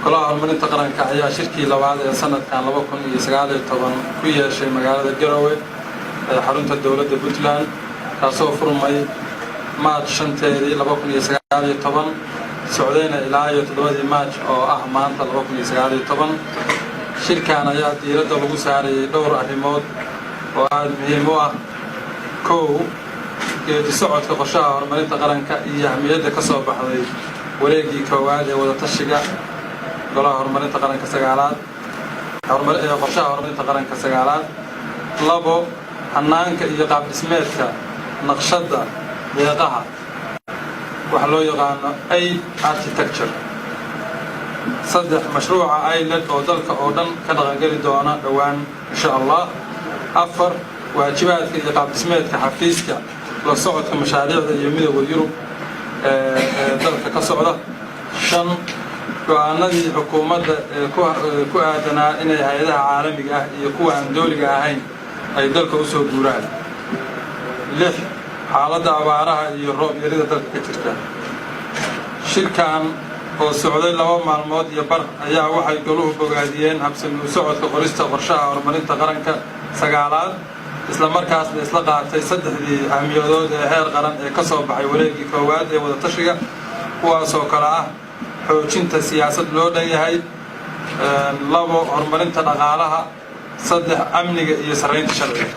golaha horumarinta qaranka ayaa shirkii labaad ee sanadkan 2019 ku yeeshay magaalada Garowe ee xarunta dawladda Puntland kaasoo furmay March 5 2019 socdayna ilaa 7 March oo ah maanta 2019 shirkan ayaa diiradda lagu saaray dhowr arrimood oo aad muhiim u ah kow geedi socodka qorshaha horumarinta qaranka iyo ahmiyadda ka soo baxday wareegii koowaad ee wada tashiga golaha horumarinta qaranka sagaalaad qorshaha horumarinta qaranka sagaalaad labo hannaanka iyo qaab dhismeedka naqshadda deeqaha waxa loo yaqaano architecture saddex mashruuca ILED oo dalka oo dhan ka dhaqangeli doona dhawaan insha Allah afar waajibaadka iyo qaab dhismeedka xafiiska la socodka mashaariicda iyo midowga Yurub dalka ka socda shan go'aanadii xukuumadda ku aadanaa inay hay'adaha caalamiga ah iyo kuwa aan dawliga ahayn ay dalka u soo guuraan lix xaaladda abaaraha iyo roob yarida dalka ka jirta shirkan oo socday 2 maalmood iyo bar ayaa waxay goluhu bogaadiyeen habsami u socodka qorista qorshaha horumarinta qaranka sagaalaad isla markaasna isla qaatay saddexdii ahmiyadood ee heer qaran ee ka soo baxay wareegii koowaad ee wada tashiga kuwaasoo kale ah xoojinta siyaasad loo dhan yahay labo horumarinta dhaqaalaha saddex amniga iyo saraynta sharciga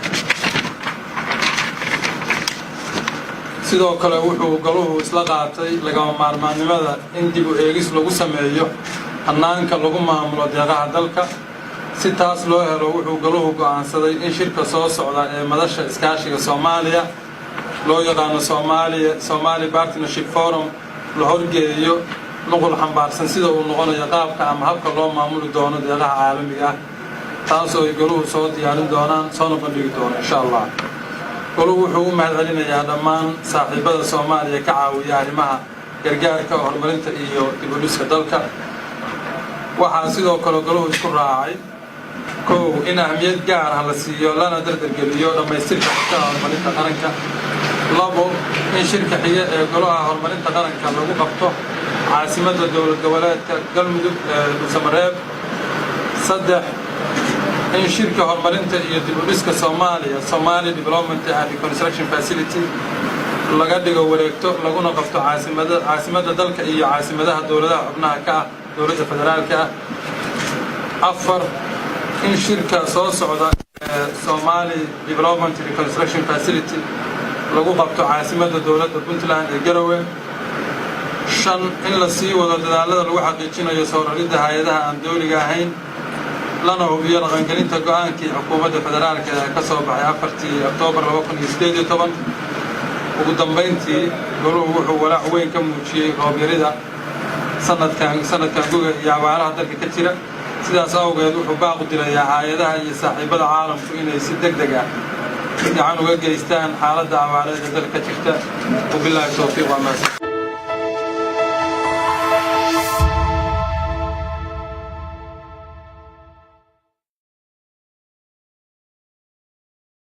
sidoo kale wuxuu goluhu isla qaatay lagama maarmaannimada in dib u eegis lagu sameeyo hannaanka lagu maamulo deeqaha dalka si taas loo helo wuxuu goluhu go'aansaday in shirka soo socda ee madasha iskaashiga Soomaaliya loo yaqaano Somali Partnership Forum la horgeeyo nuqul xambaarsan sida uu noqonayo qaabka ama habka loo maamuli doono deeqaha caalamiga ah taasoo ay goluhu soo diyaarin doonaan soona bandhigi doono insha Allah goluhu wuxuu u mahadcelinayaa dhammaan saaxiibada Soomaaliya ka caawiya arrimaha gargaarka horumarinta iyo dib u dhiska dalka waxaa sidoo kale goluhu isku raacay kow in ahmiyad gaar ah la siiyo lana dardargeliyo dhammaystirka qorshaha horumarinta qaranka labo in shirka xiga ee golaha horumarinta qaranka lagu qabto caasimadda dowlad goboleedka Galmudug Dhuusamareeb saddex in shirka horumarinta iyo dib u dhiska Soomaaliya Somali Development and Reconstruction Facility laga dhigo wareegto laguna qabto caasimadda dalka iyo caasimadaha dowladaha xubnaha ka ah dowladda federaalka ah afar in shirka soo socda Somali Development and Reconstruction Facility lagu qabto caasimadda dowladda Puntland ee Garowe shan in la sii wado dadaalada lagu xaqiijinayo soo raridda hay'adaha aan dawliga ahayn lana hubiyo dhaqangelinta go'aankii xukuumadda federaalka ee ka soo baxay 4 Oktoobar 2018 ugu dambeyntii goluhu wuxuu walaac weyn ka muujiyay roob yarida sanadkan guga iyo abaaraha dalka ka jira sidaas awgeed wuxuu baaqu dilayaa hay'adaha iyo saaxiibada caalamku inay si degdeg ah gacan uga geystaan xaaladda abaareed ee dalka ka jirta wabillahi tawfiiq wa